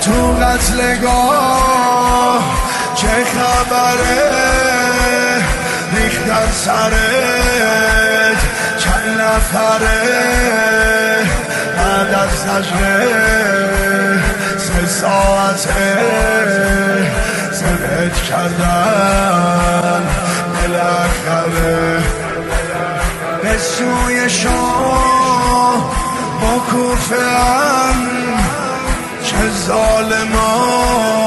تو قتلگاه چه خبره ریختن سرت چند نفره بعد از زجره 3 ساعته سرت کردن بالاخره به سوی شاه با کوفه‌ام چه ظالمان